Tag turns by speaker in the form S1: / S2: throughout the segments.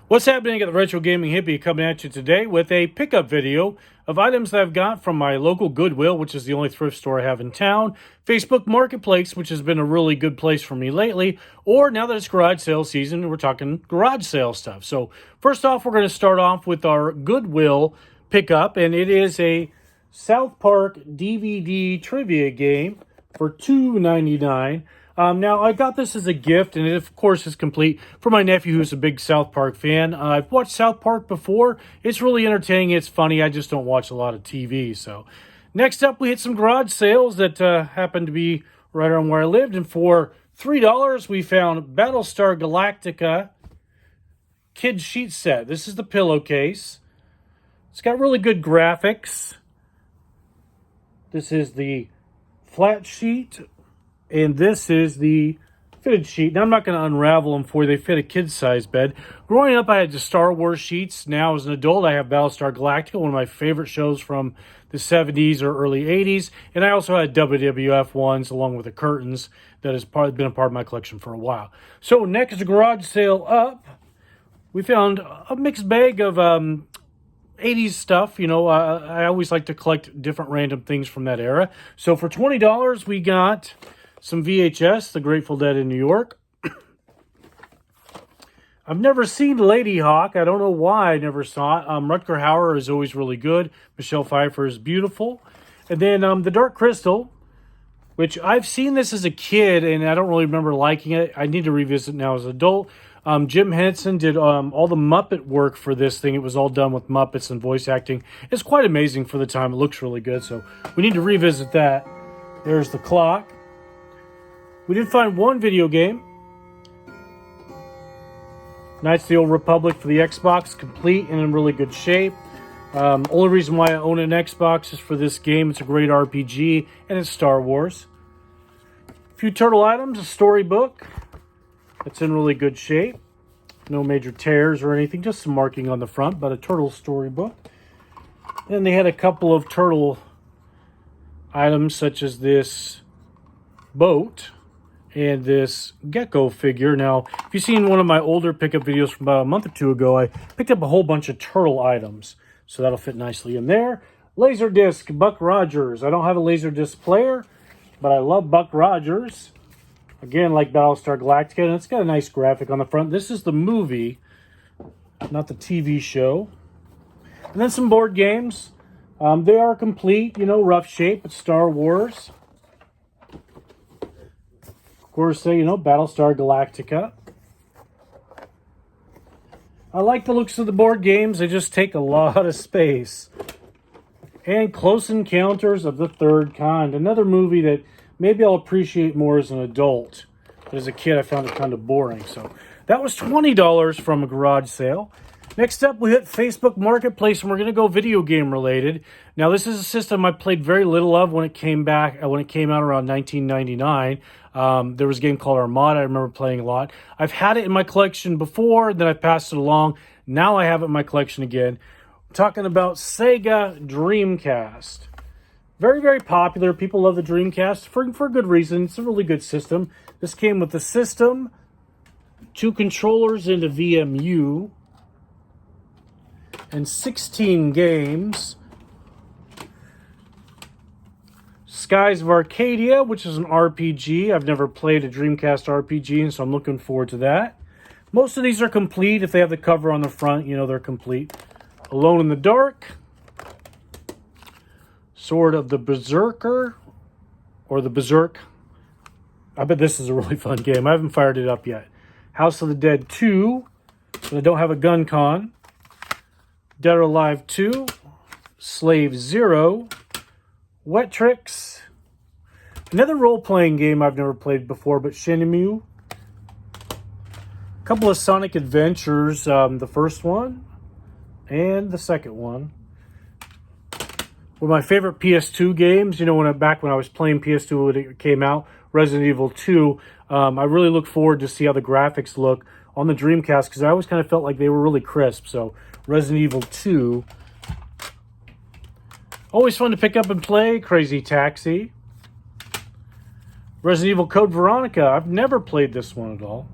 S1: What's happening? I got the Retro Gaming Hippie coming at you today with a pickup video of items that I've got from my local Goodwill, which is the only thrift store I have in town, Facebook Marketplace, which has been a really good place for me lately, or now that it's garage sale season, we're talking garage sale stuff. So first off, we're going to start off with our Goodwill pickup, and it is a South Park DVD trivia game for $2.99. Now, I got this as a gift, and it, of course, is complete for my nephew, who's a big South Park fan. I've watched South Park before. It's really entertaining. It's funny. I just don't watch a lot of TV. So, next up, we hit some garage sales that happened to be right around where I lived. And for $3, we found Battlestar Galactica Kid Sheet Set. This is the pillowcase. It's got really good graphics. This is the flat sheet. And this is the fitted sheet. Now, I'm not going to unravel them for you. They fit a kid-sized bed. Growing up, I had the Star Wars sheets. Now, as an adult, I have Battlestar Galactica, one of my favorite shows from the 70s or early 80s. And I also had WWF ones along with the curtains that has been a part of my collection for a while. So, next garage sale up, we found a mixed bag of 80s stuff. You know, I always like to collect different random things from that era. So, for $20, we got some VHS, The Grateful Dead in New York. I've never seen Lady Hawk. I don't know why I never saw it. Rutger Hauer is always really good. Michelle Pfeiffer is beautiful. And then The Dark Crystal, which I've seen this as a kid, and I don't really remember liking it. I need to revisit now as an adult. Jim Henson did all the Muppet work for this thing. It was all done with Muppets and voice acting. It's quite amazing for the time. It looks really good, so we need to revisit that. There's the clock. We did find one video game. Knights of the Old Republic for the Xbox, complete and in really good shape. Only reason why I own an Xbox is for this game. It's a great RPG, and it's Star Wars. A few turtle items, a storybook that's in really good shape. No major tears or anything, just some marking on the front, but a turtle storybook. And they had a couple of turtle items, such as this boat and this gecko figure. Now, if you've seen one of my older pickup videos from about a month or two ago, I picked up a whole bunch of turtle items. So that'll fit nicely in there. Laserdisc, Buck Rogers. I don't have a Laserdisc player, but I love Buck Rogers. Again, like Battlestar Galactica, and it's got a nice graphic on the front. This is the movie, not the TV show. And then some board games. They are complete, you know, rough shape. It's Star Wars. Of course, you know, Battlestar Galactica. I like the looks of the board games. They just take a lot of space. And Close Encounters of the Third Kind. Another movie that maybe I'll appreciate more as an adult. But as a kid, I found it kind of boring. So that was $20 from a garage sale. Next up, we hit Facebook Marketplace, and we're going to go video game related. Now, this is a system I played very little of when it came out around 1999. There was a game called Armada. I remember playing a lot. I've had it in my collection before, then I passed it along. Now I have it in my collection again. I'm talking about Sega Dreamcast. Very, very popular. People love the Dreamcast for good reason. It's a really good system. This came with the system, 2 controllers and a VMU, and 16 games. Skies of Arcadia, which is an RPG. I've never played a Dreamcast RPG, and so I'm looking forward to that. Most of these are complete. If they have the cover on the front, you know they're complete. Alone in the Dark. Sword of the Berserker, or the Berserk. I bet this is a really fun game. I haven't fired it up yet. House of the Dead 2, but I don't have a gun con. Dead or Alive 2, Slave 0, Wet Tricks, another role-playing game I've never played before, but Shenmue, a couple of Sonic Adventures, the first one and the second one. One of my favorite PS2 games, you know, back when I was playing PS2 when it came out, Resident Evil 2, I really look forward to see how the graphics look on the Dreamcast, because I always kind of felt like they were really crisp. So Resident Evil 2. Always fun to pick up and play. Crazy Taxi. Resident Evil Code Veronica. I've never played this one at all.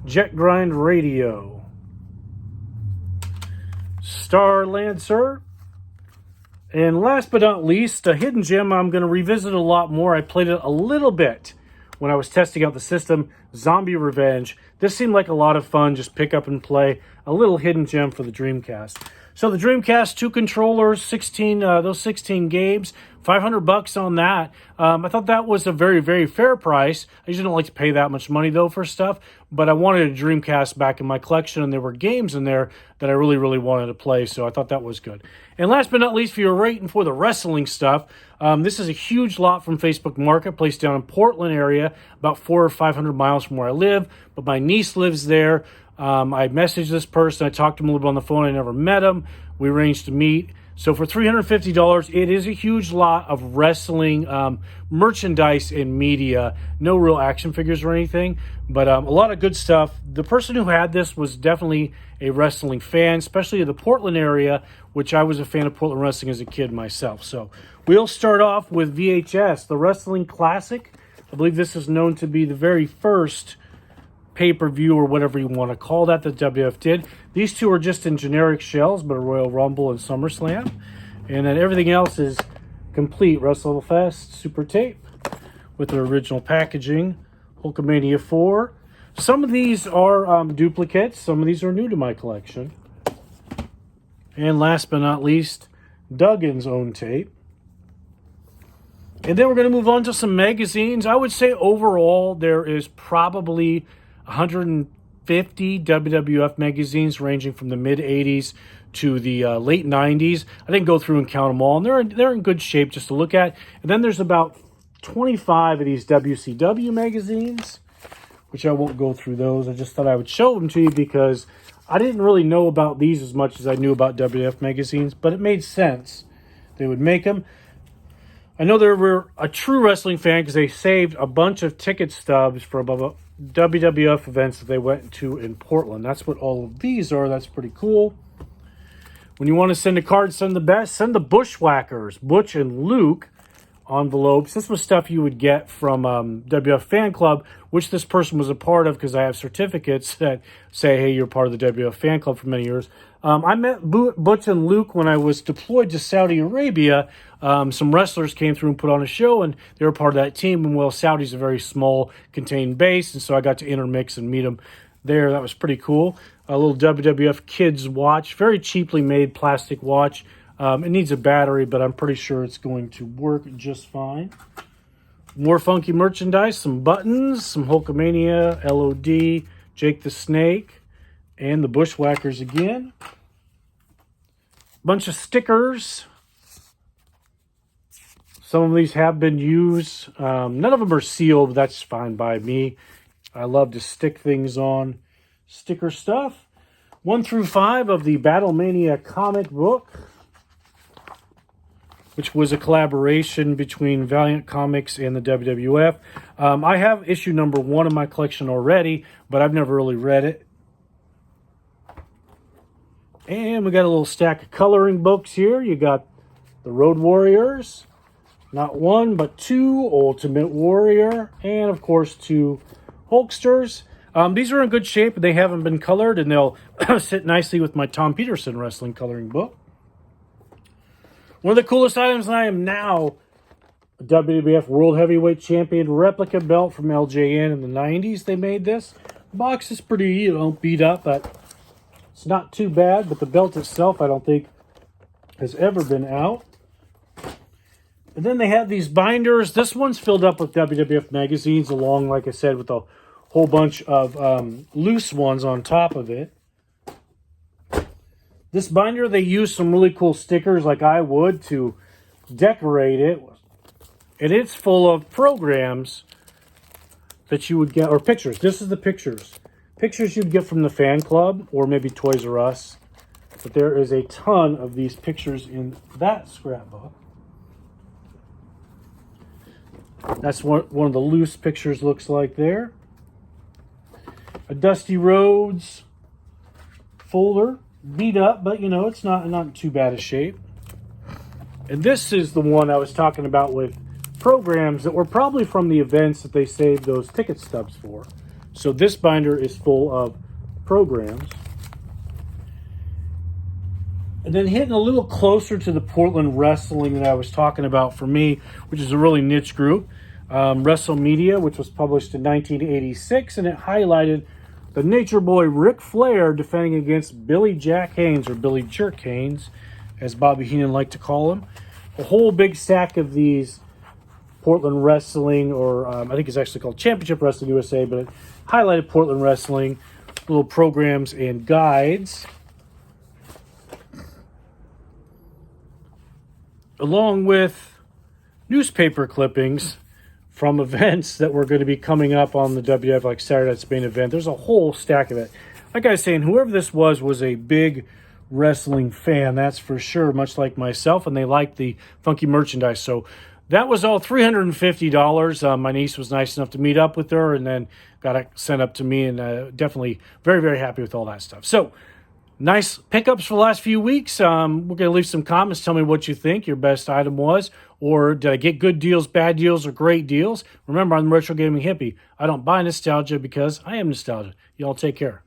S1: Jet Grind Radio. Star Lancer. And last but not least, a hidden gem I'm going to revisit a lot more. I played it a little bit when I was testing out the system, Zombie Revenge. This seemed like a lot of fun, just pick up and play. A little hidden gem for the Dreamcast. So the Dreamcast, 2 controllers, 16 games, $500 on that. I thought that was a very, very fair price. I usually don't like to pay that much money, though, for stuff. But I wanted a Dreamcast back in my collection, and there were games in there that I really, really wanted to play. So I thought that was good. And last but not least, if you're waiting for the wrestling stuff, this is a huge lot from Facebook Marketplace down in Portland area, about 400 or 500 miles from where I live. But my niece lives there. I messaged this person. I talked to him a little bit on the phone. I never met him. We arranged to meet. So for $350, it is a huge lot of wrestling merchandise and media. No real action figures or anything, but a lot of good stuff. The person who had this was definitely a wrestling fan, especially in the Portland area, which I was a fan of Portland wrestling as a kid myself. So we'll start off with VHS, the Wrestling Classic. I believe this is known to be the very first pay-per-view or whatever you want to call that WWF did. These two are just in generic shells, but a Royal Rumble and SummerSlam. And then everything else is complete. WrestleFest Super Tape with their original packaging. Hulkamania 4. Some of these are duplicates. Some of these are new to my collection. And last but not least, Duggan's own tape. And then we're going to move on to some magazines. I would say overall there is probably 150 WWF magazines ranging from the mid-'80s to the late 90s. I didn't go through and count them all, and they're in good shape just to look at. And then there's about 25 of these WCW magazines, which I won't go through those. I just thought I would show them to you because I didn't really know about these as much as I knew about WWF magazines, but it made sense they would make them. I know they were a true wrestling fan because they saved a bunch of ticket stubs for WWF events that they went to in Portland. That's what all of these are. That's pretty cool. When you want to send a card, send the best. Send the Bushwhackers, Butch and Luke envelopes. This was stuff you would get from WWF Fan Club, which this person was a part of because I have certificates that say, hey, you're part of the WWF Fan Club for many years. I met Butch and Luke when I was deployed to Saudi Arabia. Some wrestlers came through and put on a show, and they were part of that team. And, well, Saudi's a very small, contained base, and so I got to intermix and meet them there. That was pretty cool. A little WWF Kids watch, very cheaply made plastic watch. It needs a battery, but I'm pretty sure it's going to work just fine. More funky merchandise, some buttons, some Hulkamania, LOD, Jake the Snake, and the Bushwhackers again. Bunch of stickers. Some of these have been used. None of them are sealed, but that's fine by me. I love to stick things on sticker stuff. 1 through 5 of the Battlemania comic book, which was a collaboration between Valiant Comics and the WWF. I have issue number 1 in my collection already, but I've never really read it. And we got a little stack of coloring books here. You got the Road Warriors, not 1, but 2, Ultimate Warrior, and of course 2 Hulksters. These are in good shape, and they haven't been colored, and they'll sit nicely with my Tom Peterson wrestling coloring book. One of the coolest items, and I am now a WWF World Heavyweight Champion replica belt from LJN in the 90s. They made this. The box is pretty, beat up, but it's not too bad. But the belt itself, I don't think, has ever been out. And then they have these binders. This one's filled up with WWF magazines, along, like I said, with a whole bunch of loose ones on top of it. This binder, they use some really cool stickers like I would to decorate it. And it's full of programs that you would get, or pictures. This is the pictures. Pictures you'd get from the fan club or maybe Toys R Us. But there is a ton of these pictures in that scrapbook. That's what one of the loose pictures looks like there. A Dusty Rhodes folder. Beat up, but it's not in too bad a shape. And this is the one I was talking about with programs that were probably from the events that they saved those ticket stubs for. So this binder is full of programs. And then hitting a little closer to the Portland wrestling that I was talking about for me, which is a really niche group. WrestleMedia, which was published in 1986, and it highlighted the Nature Boy Ric Flair defending against Billy Jack Haynes, or Billy Jerk Haynes, as Bobby Heenan liked to call him. A whole big stack of these Portland Wrestling, or I think it's actually called Championship Wrestling USA, but it highlighted Portland Wrestling, little programs and guides, along with newspaper clippings from events that were going to be coming up on the WWF, like Saturday Night's Main Event. There's a whole stack of it. Like I was saying, whoever this was a big wrestling fan, that's for sure, much like myself, and they liked the funky merchandise. So that was all $350. My niece was nice enough to meet up with her and then got it sent up to me, and definitely very, very happy with all that stuff. So nice pickups for the last few weeks. We're going to leave some comments. Tell me what you think your best item was, or did I get good deals, bad deals, or great deals? Remember, I'm the Retro Gaming Hippie. I don't buy nostalgia because I am nostalgia. Y'all take care.